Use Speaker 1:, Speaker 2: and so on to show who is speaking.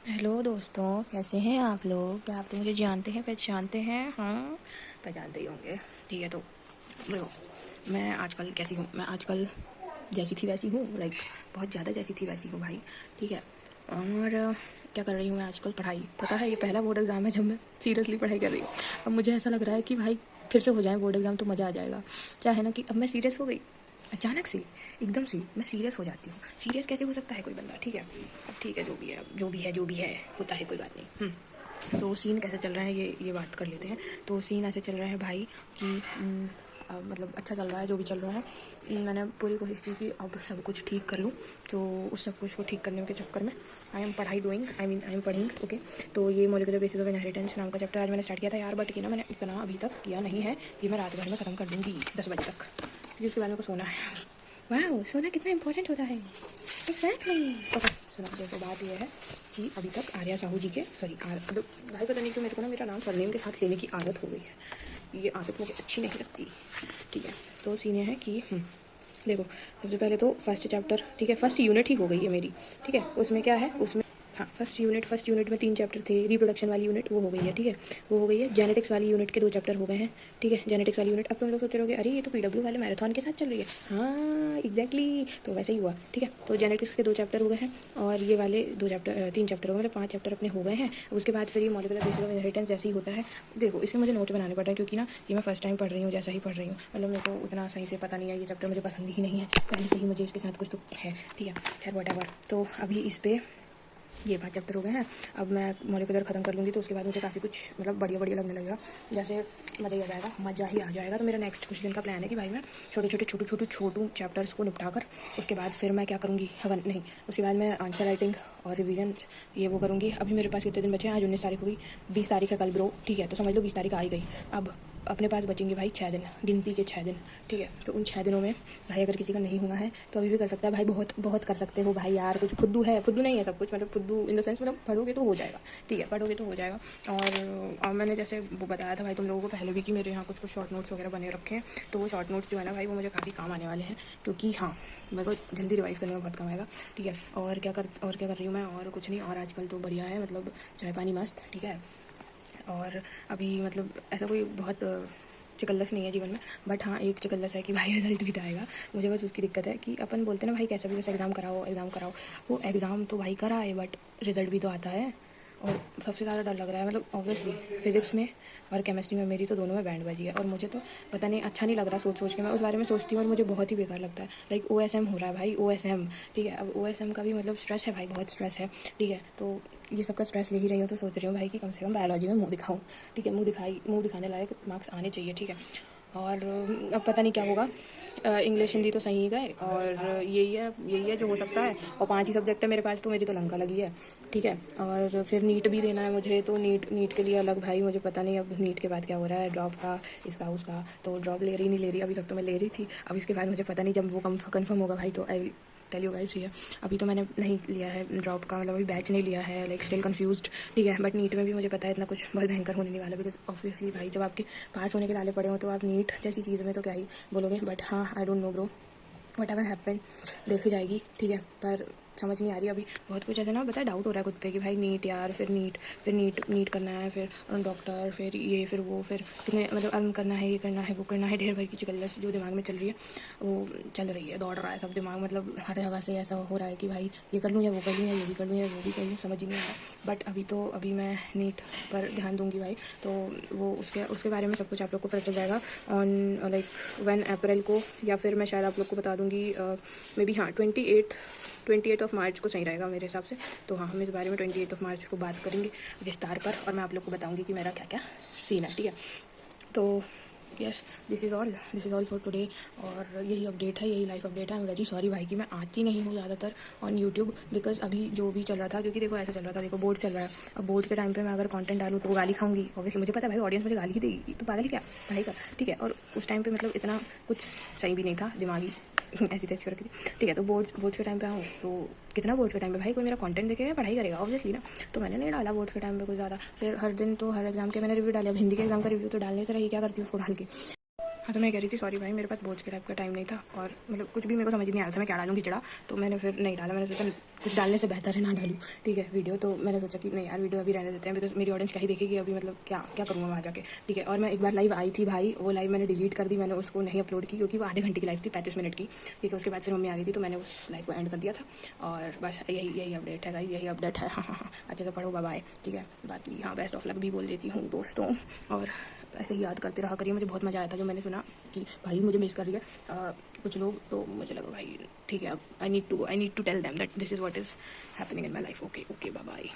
Speaker 1: Hello दोस्तों, कैसे हैं आप लोग? क्या आप लोग मुझे जानते हैं, पहचानते हैं? हाँ, पहचानते ही होंगे। ठीक है, तो देखो, मैं आजकल कैसी हूँ? मैं आजकल जैसी थी वैसी हूँ, लाइक बहुत ज़्यादा जैसी थी वैसी हूँ भाई। ठीक है, और क्या कर रही हूँ मैं आजकल? पढ़ाई। पता है, ये पहला बोर्ड एग्ज़ाम है जब मैं सीरियसली पढ़ाई कर रही हूँ। अब मुझे ऐसा लग रहा है कि भाई फिर से हो जाए बोर्ड एग्ज़ाम तो मज़ा आ जाएगा। क्या है ना कि अब मैं सीरियस हो गई, अचानक से एकदम से मैं सीरियस हो जाती हूँ। सीरियस कैसे हो सकता है कोई बंदा? ठीक है, अब ठीक है, जो भी है जो भी है होता है, कोई बात नहीं। तो सीन कैसे चल रहा है ये बात कर लेते हैं। तो सीन ऐसे चल रहा है भाई कि मतलब अच्छा चल रहा है जो भी चल रहा है। मैंने पूरी कोशिश की कि अब सब कुछ ठीक कर लूँ। तो उस सब कुछ को ठीक करने के चक्कर में आई एम पढ़िंग। ओके, तो ये मॉलिक्यूलर बेसिस ऑफ इनहेरिटेंस नाम का चैप्टर आज मैंने स्टार्ट किया था यार, बट कि ना मैंने इतना अभी तक किया नहीं है कि मैं रात भर में ख़त्म कर दूँगी 10 बजे तक, क्योंकि उसके बाद मेरे को सोना है। वाह, सोना कितना इंपॉर्टेंट होता है। एग्जैक्टली। ओके, सुना, जैसे बात यह है कि अभी तक आर्या साहू जी के मतलब भाई पता नहीं क्यों मेरे को ना मेरा नाम सरनेम के साथ लेने की आदत हो गई है। ये आदत मुझे अच्छी नहीं लगती। ठीक है, तो सीन ये है कि देखो, सबसे पहले तो फर्स्ट चैप्टर, ठीक है, फर्स्ट यूनिट ही हो गई है मेरी। ठीक है, उसमें क्या है, उसमें हाँ, फर्स्ट यूनिट में 3 चैप्टर थे। रिप्रोडक्शन वाली यूनिट वो हो गई है। ठीक है, वो हो गई है। जेनेटिक्स वाली यूनिट के 2 चैप्टर हो गए हैं। ठीक है, जेनेटिक्स वाली यूनिट। अब तुम लोग सोच रहे होगे, अरे ये तो पीडब्ल्यू वाले मैराथन के साथ चल रही है। हाँ, एग्जैक्टली, तो वैसे ही हुआ। ठीक है, तो जेनेटिक्स के 2 चैप्टर हो गए हैं और ये वाले 3 चैप्टर हो गए, मतलब 5 चैप्टर अपने हो गए हैं। उसके बाद फिर ये मॉलिक्यूलर बेसिस ऑफ इनहेरिटेंस जैसे ही होता है। देखो, इसमें मुझे नोट बनाने पड़ रहे हैं क्योंकि ना ये मैं फर्स्ट टाइम पढ़ रही हूँ, जैसा ही पढ़ रही हूँ, मतलब मेरे को उतना सही से पता नहीं है। ये चैप्टर मुझे पसंद ही नहीं है पहले से ही, मुझे इसके साथ कुछ तो है। ठीक है, खैर व्हाटएवर। तो अभी इस पर ये 5 चैप्टर हो गए हैं। अब मैं मॉलिक्यूलर ख़त्म कर लूँगी तो उसके बाद मुझे काफ़ी कुछ मतलब बढ़िया बढ़िया लगने लगेगा, जैसे मज़ा ही आ जाएगा, मज़ा ही आ जाएगा। तो मेरा नेक्स्ट कुछ दिन का प्लान है कि भाई मैं छोटू चैप्टर्स को निपटा कर उसके बाद फिर मैं क्या करूँगी, हवन नहीं, उसके बाद मैं आंसर राइटिंग और रिवीजन ये वो करूँगी। अभी मेरे पास कितने दिन बचे हैं? आज 19 तारीख हुई, 20 तारीख है कल ब्रो। ठीक है, तो समझ लो 20 तारीख आ ही गई। अब अपने पास बचेंगे भाई 6 दिन, गिनती के 6 दिन। ठीक है, तो उन 6 दिनों में भाई अगर किसी का नहीं हुआ है तो अभी भी कर सकता है भाई, बहुत बहुत कर सकते हो भाई यार। कुछ फुद्दू है, फुद्दू नहीं है सब कुछ, मतलब फुद्दू इन द सेंस मतलब पढ़ोगे तो हो जाएगा। ठीक है, पढ़ोगे तो हो जाएगा। और मैंने जैसे वो बताया था भाई तुम लोगों को पहले भी कि मेरे यहाँ कुछ कुछ शॉर्ट नोट्स वगैरह बने रखे हैं। तो वो शॉर्ट नोट्स जो है ना भाई, वो मुझे काफ़ी काम आने वाले हैं, क्योंकि हाँ, मेरे को जल्दी रिवाइज़ करने में बहुत काम आएगा। ठीक है, और क्या कर रही हूँ मैं? और कुछ नहीं, और आजकल तो बढ़िया है, मतलब चाय पानी मस्त। ठीक है, और अभी मतलब ऐसा कोई बहुत चिकल्लस नहीं है जीवन में, बट हाँ एक चिकल्लस है कि भाई रिजल्ट भी तो आएगा। मुझे बस उसकी दिक्कत है कि अपन बोलते हैं ना भाई कैसा भी वैसे एग्ज़ाम कराओ, वो एग्ज़ाम तो भाई कराए बट रिजल्ट भी तो आता है। और सबसे ज़्यादा डर लग रहा है, मतलब ऑब्वियसली फिज़िक्स में और केमिस्ट्री में मेरी तो दोनों में बैंड बजी है, और मुझे तो पता नहीं अच्छा नहीं लग रहा सोच के। मैं उस बारे में सोचती हूँ और मुझे बहुत ही बेकार लगता है। लाइक OSM हो रहा है भाई, OSM। ठीक है, अब OSM का भी मतलब स्ट्रेस है भाई, बहुत स्ट्रेस है। ठीक है, तो ये सब का स्ट्रेस ले ही रही हूँ, तो सोच रही हूँ भाई कि कम से कम बायोलॉजी में मुँह दिखाऊँ। ठीक है, मुँह दिखाने लायक मार्क्स आने चाहिए। ठीक है, और अब पता नहीं क्या होगा। इंग्लिश हिंदी तो सही ही गए, और यही है जो हो सकता है। और 5 ही सब्जेक्ट है मेरे पास, तो मेरी तो लंका लगी है। ठीक है, और फिर नीट भी देना है मुझे, तो नीट के लिए अलग भाई, मुझे पता नहीं अब नीट के बाद क्या हो रहा है, ड्रॉप का, इसका उसका। तो ड्रॉप ले रही नहीं ले रही, अभी तक तो मैं ले रही थी। अब इसके बाद मुझे पता नहीं, जब वो कन्फर्म होगा भाई तो आई टेल यू गाइस। है, अभी तो मैंने नहीं लिया है ड्रॉप का, मतलब अभी बैच नहीं लिया है, लाइक स्टिल कंफ्यूज्ड। ठीक है, बट नीट में भी मुझे पता है इतना कुछ बहुत भयंकर होने नहीं वाला, बिकॉज ऑब्वियसली भाई जब आपके पास होने के लाले पड़े हो तो आप नीट जैसी चीज़ में तो क्या ही बोलोगे। बट हाँ, I don't know bro, what ever happen देखी जाएगी। ठीक है, पर समझ नहीं आ रही अभी, बहुत कुछ ऐसे ना बता, डाउट हो रहा है खुद पे कि भाई नीट यार, फिर नीट करना है, फिर डॉक्टर, फिर ये फिर वो, फिर कितने मतलब अर्न करना है, ये करना है, वो करना है, ढेर भर की चिकल्लस जो दिमाग में चल रही है, वो चल रही है, दौड़ रहा है सब दिमाग, मतलब हर जगह से ऐसा हो रहा है कि भाई ये कर लूँ या वो कर लूँ, या ये भी कर लूँ या वो भी कर लूँ, समझ ही नहीं आ रहा। बट अभी मैं नीट पर ध्यान दूँगी भाई, तो वो उसके बारे में सब कुछ आप लोग को पता चल जाएगा ऑन लाइक 1 अप्रैल को, या फिर मैं शायद आप लोग को बता दूँगी मे बी हाँ 28 मार्च को सही रहेगा मेरे हिसाब से। तो हाँ, हम इस बारे में 28 मार्च को बात करेंगे विस्तार पर, और मैं आप लोग को बताऊंगी कि मेरा क्या क्या सीन है। ठीक है, तो yes, this is all for today. और यही अपडेट है, यही लाइफ अपडेट है। आई एम वेरी सॉरी भाई कि मैं आती नहीं हूँ ज़्यादातर ऑन यूट्यूब, बिकॉज अभी जो भी चल रहा था, क्योंकि देखो ऐसा चल रहा था, देखो बोर्ड चल रहा है, अब बोर्ड के टाइम पे मैं अगर कंटेंट डालूँ तो गाली खाऊंगी, ऑब्वियसली मुझे पता है भाई ऑडियंस मुझे गाली ही देगी, तो पागल क्या पढ़ाई कर। ठीक है, और उस टाइम पे मतलब इतना कुछ सही भी नहीं था, दिमागी ऐसी तैसी रखी थी। ठीक है, तो बोर्ड्स के टाइम पे आऊँ तो कितना बोर्ड्स के टाइम पे भाई कोई मेरा कंटेंट देखेगा, पढ़ाई करेगा ऑब्वियसली ना। तो मैंने नहीं डाला बोर्ड्स के टाइम पे कुछ ज़्यादा। फिर हर दिन तो हर एग्जाम के मैंने रिव्यू डाले, अब हिंदी के एग्जाम का रिव्यू तो डालने से रही, क्या करती हूँ उसको डाल के। हाँ, तो मैं कह रही थी सॉरी भाई, मेरे पास बोझ के टाइप का टाइम नहीं था, और मतलब कुछ भी मेरे को समझ नहीं आ रहा था मैं क्या डालूँ खिचड़ा, तो मैंने फिर नहीं डाला। मैंने सोचा कुछ डालने से बेहतर है ना डालूँ, ठीक है, वीडियो। तो मैंने सोचा कि नहीं यार, वीडियो अभी रहने देते हैं, बिकॉज मेरी ऑडियंस क्या ही देखेगी अभी, मतलब क्या क्या करूँगा वहाँ जाके, ठीक है। और मैं एक बार लाइव आई थी भाई, वो लाइव मैंने डिलीट कर दी, मैंने उसको नहीं अपलोड की, क्योंकि वो आधे घंटे की लाइव थी, 35 मिनट की, ठीक है। उसके बाद फिर मम्मी आ गई थी, तो मैंने उस लाइव को एंड कर दिया था। और बस यही अपडेट है गाइस, यही अपडेट है। हाँ, अच्छे से पढ़ो, बाय, ठीक है। बाकी हाँ, बेस्ट ऑफ लक भी बोल देती हूँ दोस्तों, और ऐसे ही याद करते रहा करिए। मुझे बहुत मज़ा आया था जब मैंने सुना कि भाई मुझे मिस कर रही है कुछ लोग, तो मुझे लगा भाई ठीक है, अब I need to tell them that this is what is happening in my life. Okay bye bye.